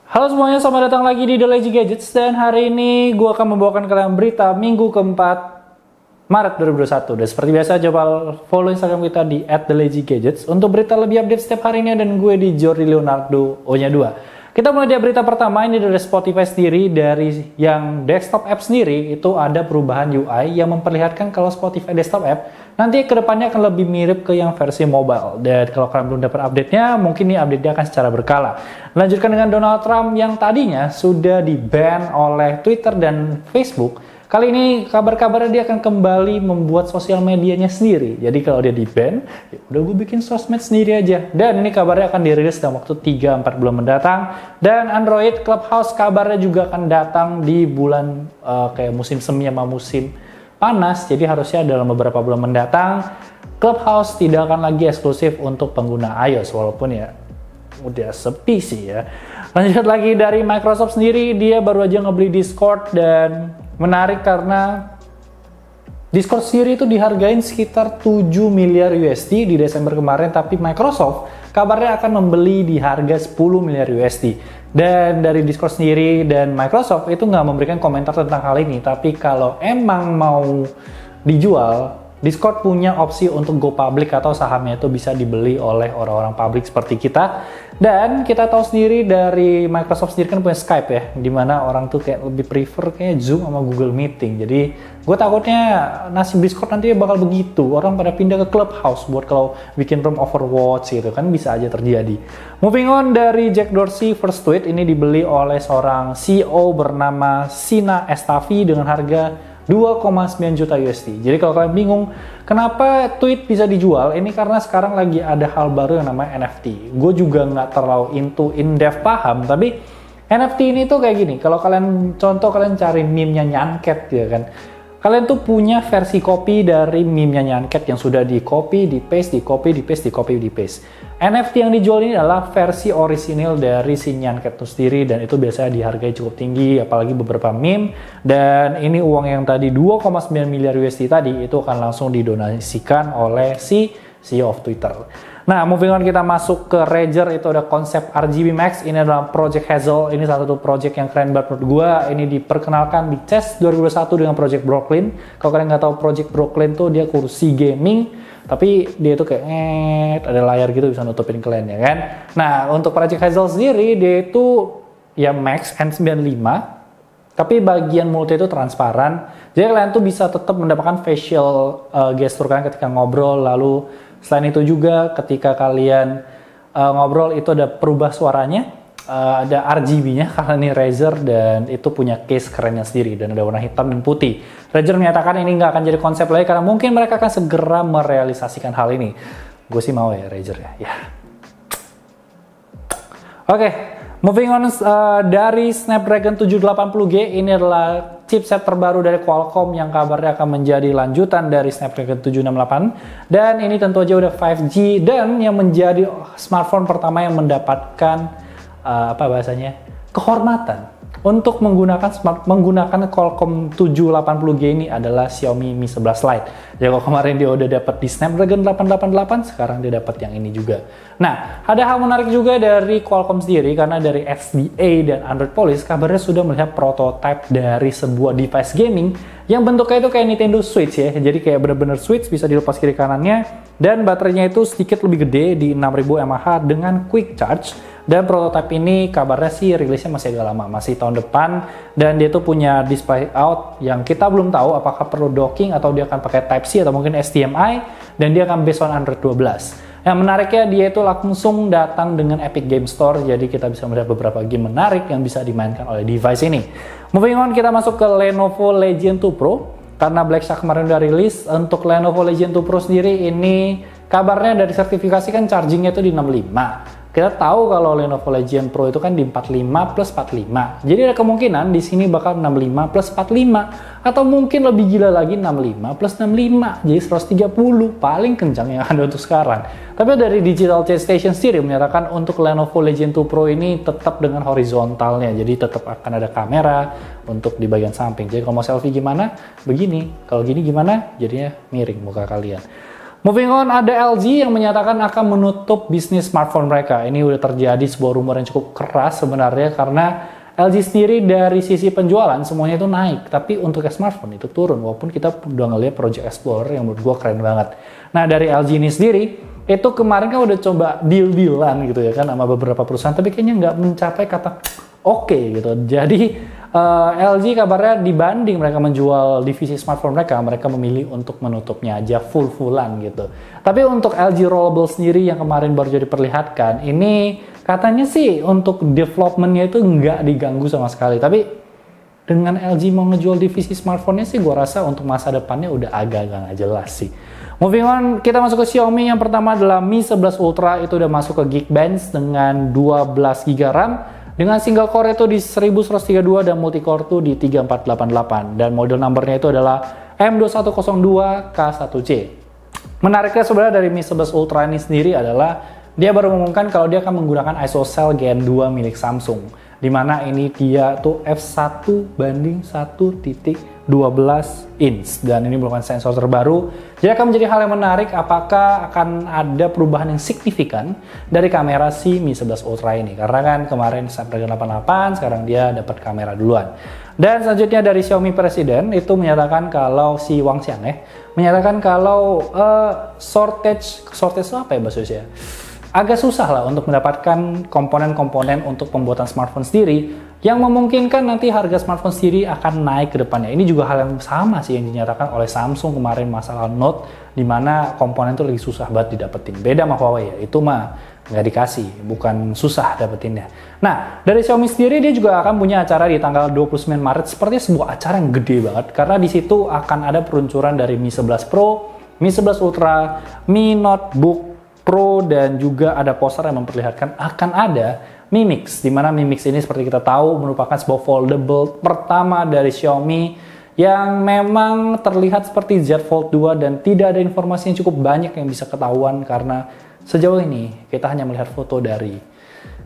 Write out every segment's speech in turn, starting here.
Halo semuanya, selamat datang lagi di The Lazy Gadgets. Dan hari ini gue akan membawakan kalian berita minggu keempat Maret 2021. Dan seperti biasa, coba follow Instagram kita di @TheLazyGadgets untuk berita lebih update setiap harinya. Dan gue di Jordi Leonardo O-nya 2. Kita mulai dari berita pertama, ini dari Spotify sendiri. Dari yang desktop app sendiri, itu ada perubahan UI yang memperlihatkan kalau Spotify desktop app nanti kedepannya akan lebih mirip ke yang versi mobile. Dan kalau kalian belum dapat update-nya, mungkin nih update-nya akan secara berkala. Lanjutkan dengan Donald Trump yang tadinya sudah di-ban oleh Twitter dan Facebook. Kali ini kabar-kabarnya dia akan kembali membuat sosial medianya sendiri. Jadi kalau dia di-ban, ya udah gue bikin sosmed sendiri aja. Dan ini kabarnya akan dirilis dalam waktu 3-4 bulan mendatang. Dan Android Clubhouse kabarnya juga akan datang di bulan kayak musim semi sama musim panas. Jadi harusnya dalam beberapa bulan mendatang, Clubhouse tidak akan lagi eksklusif untuk pengguna iOS. Walaupun ya udah sepi sih ya. Lanjut lagi dari Microsoft sendiri, dia baru aja ngebeli Discord. Dan menarik karena Discord sendiri itu dihargain sekitar 7 miliar USD di Desember kemarin, tapi Microsoft kabarnya akan membeli di harga 10 miliar USD. Dan dari Discord sendiri dan Microsoft itu nggak memberikan komentar tentang hal ini, tapi kalau emang mau dijual, Discord punya opsi untuk go public atau sahamnya itu bisa dibeli oleh orang-orang publik seperti kita. Dan kita tahu sendiri dari Microsoft sendiri kan punya Skype ya, dimana orang tuh kayak lebih prefer kayak Zoom sama Google Meeting. Jadi gue takutnya nasib Discord nanti bakal begitu, orang pada pindah ke Clubhouse buat kalau bikin room Overwatch gitu kan, bisa aja terjadi. Moving on dari Jack Dorsey, first tweet ini dibeli oleh seorang CEO bernama Sina Estafi dengan harga 2,9 juta USD. Jadi kalau kalian bingung kenapa tweet bisa dijual, ini karena sekarang lagi ada hal baru yang namanya NFT. Gue juga nggak terlalu in-depth paham, tapi NFT ini tuh kayak gini. Kalau kalian kalian cari meme-nya Nyanket ya kan, kalian tuh punya versi copy dari meme-nya Nyanket yang sudah di-copy, di-paste, di-copy, di-paste, di-copy, di-paste. NFT yang dijual ini adalah versi orisinil dari si Nyanket itu sendiri, dan itu biasanya dihargai cukup tinggi, apalagi beberapa meme. Dan ini uang yang tadi 2,9 miliar USD tadi, itu akan langsung didonasikan oleh si CEO of Twitter. Nah, moving on, kita masuk ke Razer. Itu ada konsep RGB Max. Ini adalah Project Hazel. Ini salah satu project yang keren banget menurut gue. Ini diperkenalkan di CES 2021 dengan Project Brooklyn. Kalau kalian nggak tahu Project Brooklyn tuh dia kursi gaming, tapi dia tuh kayak ada layar gitu bisa nutupin kalian ya kan. Nah, untuk Project Hazel sendiri dia itu ya Max N95, tapi bagian mulutnya itu transparan. Jadi kalian tuh bisa tetap mendapatkan facial gesture kalian ketika ngobrol. Lalu selain itu juga ketika kalian ngobrol itu ada perubah suaranya, ada RGB-nya karena ini Razer, dan itu punya case kerennya sendiri dan ada warna hitam dan putih. Razer menyatakan ini nggak akan jadi konsep lagi karena mungkin mereka akan segera merealisasikan hal ini. Gue sih mau ya Razer ya. Oke, moving on dari Snapdragon 780G, ini adalah chipset terbaru dari Qualcomm yang kabarnya akan menjadi lanjutan dari Snapdragon 768. Dan ini tentu aja udah 5G dan yang menjadi smartphone pertama yang mendapatkan kehormatan untuk menggunakan Qualcomm 780G ini adalah Xiaomi Mi 11 Lite. Jadi kalau kemarin dia udah dapat di Snapdragon 888, sekarang dia dapat yang ini juga. Nah, ada hal menarik juga dari Qualcomm sendiri, karena dari SDA dan Android Police kabarnya sudah melihat prototipe dari sebuah device gaming yang bentuknya itu kayak Nintendo Switch ya. Jadi kayak bener-bener Switch, bisa dilepas kiri kanannya, dan baterainya itu sedikit lebih gede di 6000 mAh dengan quick charge. Dan prototipe ini kabarnya sih rilisnya masih agak lama, masih tahun depan. Dan dia tuh punya display out yang kita belum tahu apakah perlu docking atau dia akan pakai Type-C atau mungkin HDMI. Dan dia akan based on Android 12. Yang menariknya dia itu langsung datang dengan Epic Game Store. Jadi kita bisa melihat beberapa game menarik yang bisa dimainkan oleh device ini. Moving on, kita masuk ke Lenovo Legion 2 Pro. Karena Black Shark kemarin udah rilis, untuk Lenovo Legion 2 Pro sendiri ini kabarnya dari sertifikasi kan chargingnya itu di 65. Kita tahu kalau Lenovo Legion Pro itu kan di 45 plus 45. Jadi ada kemungkinan di sini bakal 65 plus 45. Atau mungkin lebih gila lagi 65 plus 65. Jadi 130 paling kencang yang ada untuk sekarang. Tapi dari Digital Case Station sendiri menyatakan untuk Lenovo Legion 2 Pro ini tetap dengan horizontalnya. Jadi tetap akan ada kamera untuk di bagian samping. Jadi kalau mau selfie gimana? Begini. Kalau gini gimana? Jadinya miring muka kalian. Moving on, ada LG yang menyatakan akan menutup bisnis smartphone mereka. Ini udah terjadi sebuah rumor yang cukup keras sebenarnya karena LG sendiri dari sisi penjualan semuanya itu naik, tapi untuk smartphone itu turun. Walaupun kita udah ngeliat Project Explorer yang menurut gua keren banget. Nah dari LG ini sendiri, itu kemarin kan udah coba deal-dealan gitu ya kan sama beberapa perusahaan, tapi kayaknya nggak mencapai kata oke gitu. Jadi LG kabarnya dibanding mereka menjual divisi smartphone mereka memilih untuk menutupnya aja full-fullan gitu. Tapi untuk LG Rollable sendiri yang kemarin baru jadi diperlihatkan, ini katanya sih untuk development-nya itu nggak diganggu sama sekali. Tapi dengan LG mau ngejual divisi smartphone-nya sih gue rasa untuk masa depannya udah agak-agak nggak jelas sih. Moving on, kita masuk ke Xiaomi. Yang pertama adalah Mi 11 Ultra, itu udah masuk ke Geekbench dengan 12 GB RAM. Dengan single core itu di 1132 dan multi-core itu di 3488. Dan model numbernya itu adalah M2102K1C. Menariknya sebenarnya dari Mi 11 Ultra ini sendiri adalah dia baru mengumumkan kalau dia akan menggunakan ISOCELL Gen 2 milik Samsung. Dimana ini dia tuh f1:1.12 inch. Dan ini merupakan sensor terbaru. Jadi akan menjadi hal yang menarik apakah akan ada perubahan yang signifikan dari kamera si Mi 11 Ultra ini. Karena kan kemarin Snapdragon 88, sekarang dia dapat kamera duluan. Dan selanjutnya dari Xiaomi Presiden itu menyatakan kalau si Wang Xiang menyatakan kalau shortage itu apa ya bahasa Indonesia? Agak susah lah untuk mendapatkan komponen-komponen untuk pembuatan smartphone sendiri yang memungkinkan nanti harga smartphone sendiri akan naik ke depannya. Ini juga hal yang sama sih yang dinyatakan oleh Samsung kemarin masalah Note, di mana komponen itu lagi susah banget didapetin. Beda sama Huawei ya, itu mah nggak dikasih, bukan susah dapetinnya. Nah, dari Xiaomi sendiri dia juga akan punya acara di tanggal 29 Maret, seperti sebuah acara yang gede banget, karena di situ akan ada peluncuran dari Mi 11 Pro, Mi 11 Ultra, Mi Notebook Pro, dan juga ada poster yang memperlihatkan akan ada Mi Mix, di mana Mi Mix ini seperti kita tahu merupakan sebuah foldable pertama dari Xiaomi yang memang terlihat seperti Z Fold 2 dan tidak ada informasi yang cukup banyak yang bisa ketahuan karena sejauh ini kita hanya melihat foto dari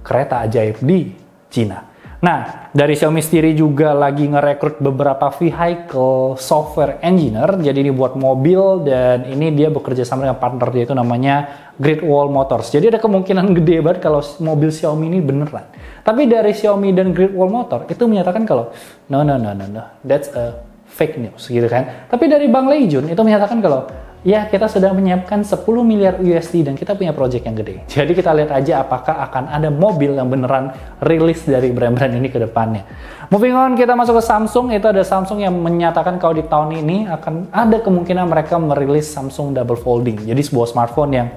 kereta ajaib di Cina. Nah, dari Xiaomi sendiri juga lagi ngerekrut beberapa vehicle software engineer, jadi ini buat mobil, dan ini dia bekerja sama dengan partner dia itu namanya Great Wall Motors. Jadi ada kemungkinan gede banget kalau mobil Xiaomi ini beneran. Tapi dari Xiaomi dan Great Wall Motor itu menyatakan kalau no, that's a fake news gitu kan. Tapi dari Bang Lei Jun itu menyatakan kalau ya kita sudah menyiapkan 10 miliar USD dan kita punya project yang gede. Jadi kita lihat aja apakah akan ada mobil yang beneran rilis dari brand-brand ini ke depannya. Moving on, kita masuk ke Samsung. Itu ada Samsung yang menyatakan kalau di tahun ini akan ada kemungkinan mereka merilis Samsung Double Folding. Jadi sebuah smartphone yang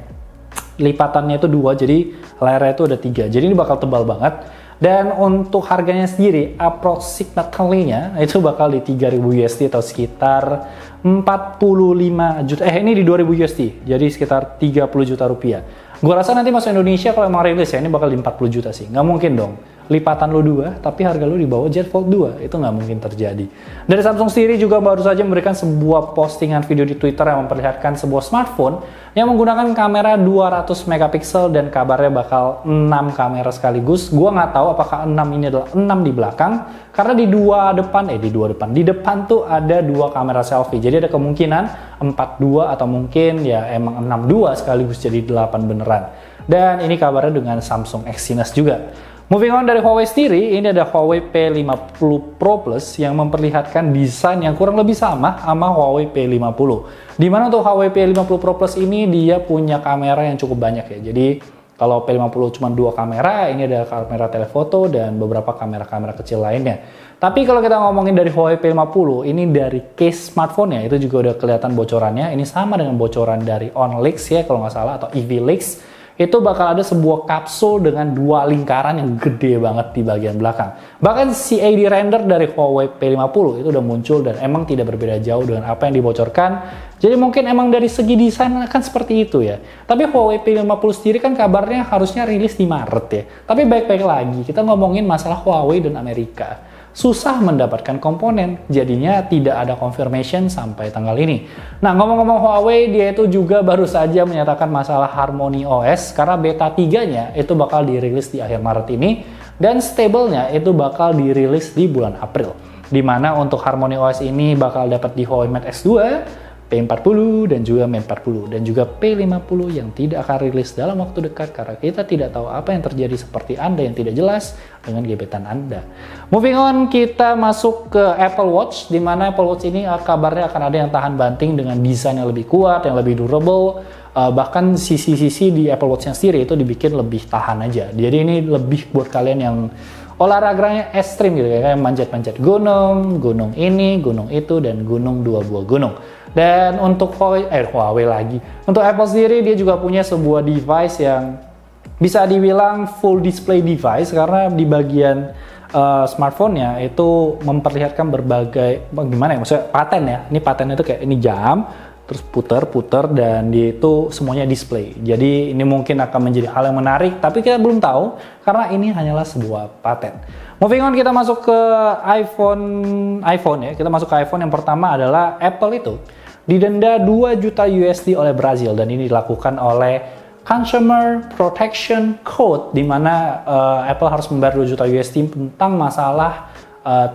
lipatannya itu 2, jadi layarnya itu ada 3. Jadi ini bakal tebal banget. Dan untuk harganya sendiri, approximately-nya itu bakal di 3.000 USD atau sekitar 45 juta. Ini di 2.000 USD, jadi sekitar 30 juta rupiah. Gua rasa nanti masuk Indonesia kalau emang rilis ya, ini bakal di 40 juta sih. Nggak mungkin dong. Lipatan lu 2, tapi harga lu di bawah Z Fold 2. Itu nggak mungkin terjadi. Dari Samsung sendiri juga baru saja memberikan sebuah postingan video di Twitter yang memperlihatkan sebuah smartphone yang menggunakan kamera 200 megapiksel dan kabarnya bakal 6 kamera sekaligus. Gua nggak tahu apakah 6 ini adalah 6 di belakang, karena di depan tuh ada 2 kamera selfie. Jadi ada kemungkinan 42 atau mungkin ya emang 62 sekaligus jadi 8 beneran. Dan ini kabarnya dengan Samsung Exynos juga. Moving on, dari Huawei sendiri, ini ada Huawei P50 Pro Plus yang memperlihatkan desain yang kurang lebih sama Huawei P50. Dimana untuk Huawei P50 Pro Plus ini dia punya kamera yang cukup banyak ya. Jadi kalau P50 cuma 2 kamera, ini ada kamera telefoto dan beberapa kamera-kamera kecil lainnya. Tapi kalau kita ngomongin dari Huawei P50, ini dari case smartphone-nya itu juga udah kelihatan bocorannya. Ini sama dengan bocoran dari OnLeaks ya kalau nggak salah, atau EVLeaks. Itu bakal ada sebuah kapsul dengan 2 lingkaran yang gede banget di bagian belakang. Bahkan CAD render dari Huawei P50 itu udah muncul dan emang tidak berbeda jauh dengan apa yang dibocorkan. Jadi mungkin emang dari segi desain akan seperti itu ya. Tapi Huawei P50 sendiri kan kabarnya harusnya rilis di Maret ya. Tapi baik-baik lagi, kita ngomongin masalah Huawei dan Amerika. Susah mendapatkan komponen, jadinya tidak ada confirmation sampai tanggal ini. Nah, ngomong-ngomong Huawei, dia itu juga baru saja menyatakan masalah Harmony OS, karena beta 3-nya itu bakal dirilis di akhir Maret ini, dan stable-nya itu bakal dirilis di bulan April. Dimana untuk Harmony OS ini bakal dapat di Huawei Mate X2, P40 dan juga Mate 40 dan juga P50 yang tidak akan rilis dalam waktu dekat karena kita tidak tahu apa yang terjadi seperti Anda yang tidak jelas dengan gebetan Anda. Moving on, kita masuk ke Apple Watch, di mana Apple Watch ini kabarnya akan ada yang tahan banting dengan desain yang lebih kuat, yang lebih durable, bahkan sisi-sisi di Apple Watch-nya sendiri itu dibikin lebih tahan aja. Jadi ini lebih buat kalian yang olahraganya ekstrim gitu, kayak manjat-manjat gunung, gunung ini, gunung itu, dan gunung 2 buah gunung. Dan untuk Huawei lagi, untuk Apple sendiri dia juga punya sebuah device yang bisa dibilang full display device karena di bagian smartphone-nya itu memperlihatkan berbagai, gimana ya, maksudnya paten ya, ini patennya itu kayak ini jam, terus puter dan dia itu semuanya display. Jadi ini mungkin akan menjadi hal yang menarik, tapi kita belum tahu karena ini hanyalah sebuah paten. Moving on, kita masuk ke iPhone ya. Kita masuk ke iPhone. Yang pertama adalah Apple itu didenda 2 juta USD oleh Brazil dan ini dilakukan oleh Consumer Protection Code, di mana Apple harus membayar 2 juta USD tentang masalah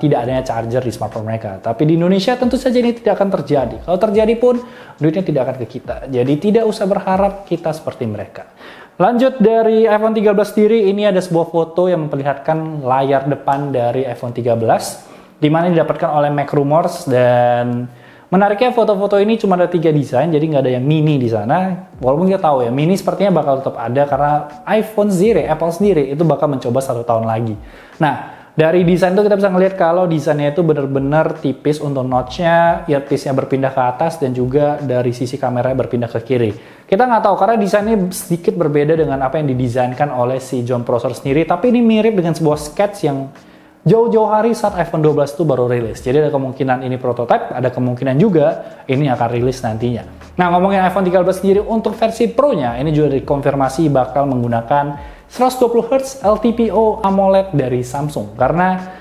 tidak adanya charger di smartphone mereka. Tapi di Indonesia tentu saja ini tidak akan terjadi. Kalau terjadi pun duitnya tidak akan ke kita. Jadi tidak usah berharap kita seperti mereka. Lanjut dari iPhone 13 sendiri, ini ada sebuah foto yang memperlihatkan layar depan dari iPhone 13, di mana didapatkan oleh Mac Rumors. Dan menariknya foto-foto ini cuma ada 3 desain, jadi nggak ada yang mini di sana. Walaupun kita tahu ya, mini sepertinya bakal tetap ada karena iPhone sendiri, Apple sendiri itu bakal mencoba 1 tahun lagi. Nah, dari desain itu kita bisa ngelihat kalau desainnya itu benar-benar tipis untuk notch-nya, earpiece-nya berpindah ke atas, dan juga dari sisi kameranya berpindah ke kiri. Kita nggak tahu karena desainnya sedikit berbeda dengan apa yang didesainkan oleh si John Prosser sendiri, tapi ini mirip dengan sebuah sketch yang jauh-jauh hari saat iPhone 12 itu baru rilis. Jadi ada kemungkinan ini prototype, ada kemungkinan juga ini akan rilis nantinya. Nah, ngomongin iPhone 13 sendiri, untuk versi Pro-nya ini juga dikonfirmasi bakal menggunakan 120 Hz LTPO AMOLED dari Samsung. Karena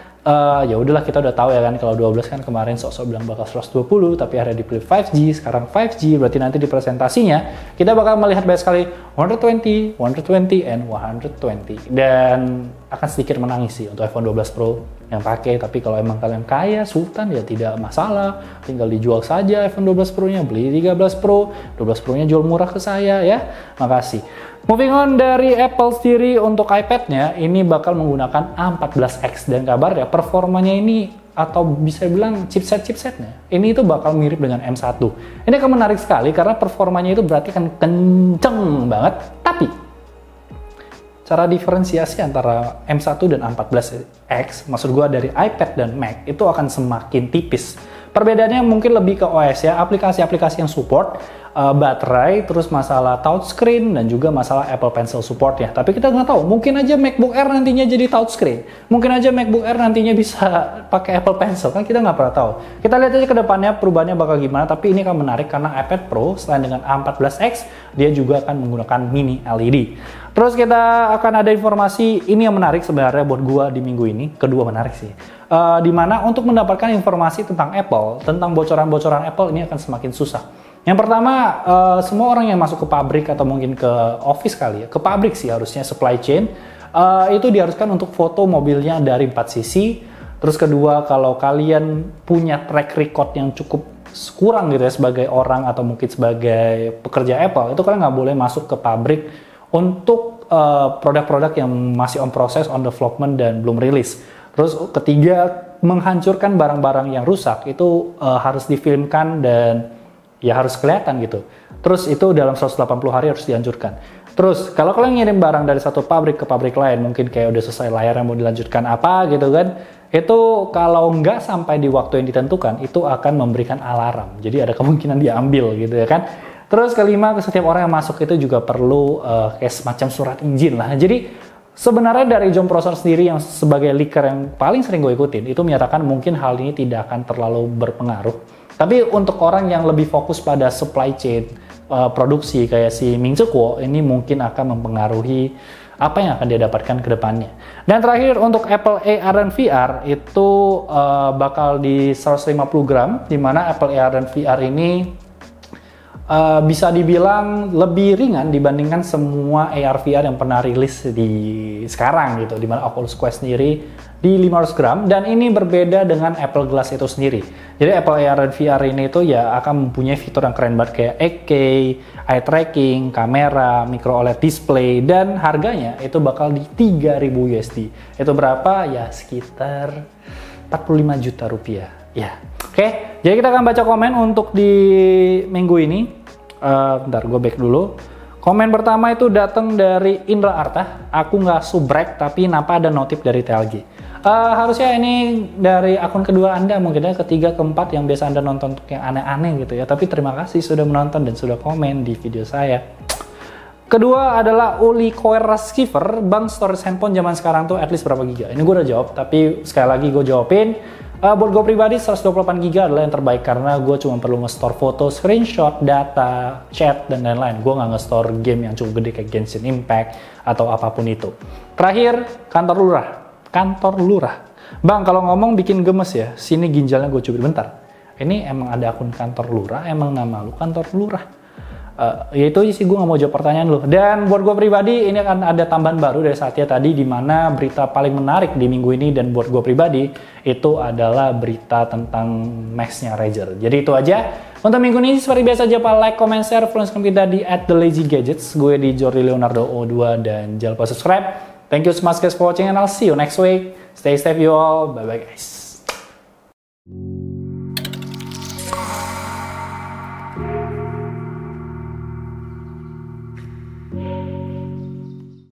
ya udahlah, kita udah tahu ya kan, kalau 12 kan kemarin sok-sok bilang bakal 120, tapi ada dipilih 5G, sekarang 5G, berarti nanti di presentasinya kita bakal melihat banyak sekali 120, 120, and 120. Dan akan sedikit menangis sih untuk iPhone 12 Pro yang pakai, tapi kalau emang kalian kaya, sultan, ya tidak masalah, tinggal dijual saja iPhone 12 Pro-nya, beli 13 Pro, 12 Pro-nya jual murah ke saya ya, makasih. Moving on, dari Apple sendiri untuk iPad-nya ini bakal menggunakan A14X dan kabarnya performanya ini, atau bisa bilang chipsetnya ini itu bakal mirip dengan M1. Ini akan menarik sekali karena performanya itu berarti akan kenceng banget, tapi cara diferensiasi antara M1 dan A14X, maksud gua dari iPad dan Mac, itu akan semakin tipis. Perbedaannya mungkin lebih ke OS ya, aplikasi-aplikasi yang support, baterai, terus masalah touchscreen, dan juga masalah Apple Pencil support ya. Tapi kita nggak tahu, mungkin aja MacBook Air nantinya jadi touchscreen. Mungkin aja MacBook Air nantinya bisa pakai Apple Pencil, kan kita nggak pernah tahu. Kita lihat aja ke depannya perubahannya bakal gimana, tapi ini akan menarik karena iPad Pro selain dengan A14X, dia juga akan menggunakan mini LED. Terus kita akan ada informasi, ini yang menarik sebenarnya buat gua di minggu ini, kedua menarik sih. Dimana untuk mendapatkan informasi tentang Apple, tentang bocoran-bocoran Apple ini akan semakin susah. Yang pertama, semua orang yang masuk ke pabrik atau mungkin ke office kali ya, ke pabrik sih harusnya, supply chain, itu diharuskan untuk foto mobilnya dari 4 sisi. Terus kedua, kalau kalian punya track record yang cukup kurang gitu ya sebagai orang atau mungkin sebagai pekerja Apple, itu kalian nggak boleh masuk ke pabrik untuk produk-produk yang masih on proses, on development, dan belum rilis. Terus ketiga, menghancurkan barang-barang yang rusak itu harus difilmkan dan ya harus kelihatan gitu. Terus itu dalam 180 hari harus dihancurkan. Terus kalau kalian ngirim barang dari satu pabrik ke pabrik lain, mungkin kayak udah selesai layar yang mau dilanjutkan apa gitu kan, itu kalau nggak sampai di waktu yang ditentukan, itu akan memberikan alarm. Jadi ada kemungkinan diambil gitu ya kan. Terus kelima, setiap orang yang masuk itu juga perlu kayak semacam surat izin lah. Jadi sebenarnya dari John Prosser sendiri yang sebagai leaker yang paling sering gue ikutin, itu menyatakan mungkin hal ini tidak akan terlalu berpengaruh. Tapi untuk orang yang lebih fokus pada supply chain produksi kayak si Ming Chi Kuo, ini mungkin akan mempengaruhi apa yang akan dia dapatkan ke depannya. Dan terakhir untuk Apple AR dan VR itu bakal di 150 gram, di mana Apple AR dan VR ini bisa dibilang lebih ringan dibandingkan semua AR VR yang pernah rilis di sekarang gitu, dimana Oculus Quest sendiri di 500 gram, dan ini berbeda dengan Apple Glass itu sendiri. Jadi Apple AR dan VR ini tuh ya akan mempunyai fitur yang keren banget kayak 8K, eye tracking, kamera, micro OLED display, dan harganya itu bakal di 3.000 USD. Itu berapa? Ya sekitar 45 juta rupiah. Ya, oke. Jadi kita akan baca komen untuk di minggu ini. Bentar, gue back dulu. Komen pertama itu datang dari Indra Arta. Aku nggak subrek, tapi kenapa ada notif dari TLG? Harusnya ini dari akun kedua Anda, mungkin ya ketiga, keempat yang biasa Anda nonton untuk yang aneh-aneh gitu ya. Tapi terima kasih sudah menonton dan sudah komen di video saya. Kedua adalah Uli Koeraskiver, Bang, storage handphone zaman sekarang tuh at least berapa giga? Ini gue udah jawab, tapi sekali lagi gue jawabin. Buat gue pribadi 128 GB adalah yang terbaik karena gue cuma perlu nge-store foto, screenshot, data, chat, dan lain-lain. Gue nggak nge-store game yang cukup gede kayak Genshin Impact atau apapun itu. Terakhir, kantor lurah. Kantor lurah. Bang, kalau ngomong bikin gemes ya, sini ginjalnya gue cubit bentar. Ini emang ada akun kantor lurah, emang nama lu kantor lurah. Ya itu sih, gue nggak mau jawab pertanyaan lu. Dan buat gue pribadi ini akan ada tambahan baru dari Satya tadi, di mana berita paling menarik di minggu ini, dan buat gue pribadi itu adalah berita tentang Max-nya Razer. Jadi itu aja untuk minggu ini. Seperti biasa, jangan lupa like, comment, share, follow kita di @thelazygadgets. Gue di Jordi Leonardo O2, dan jangan lupa subscribe. Thank you so much guys for watching, and I'll see you next week. Stay safe you all. Bye bye guys.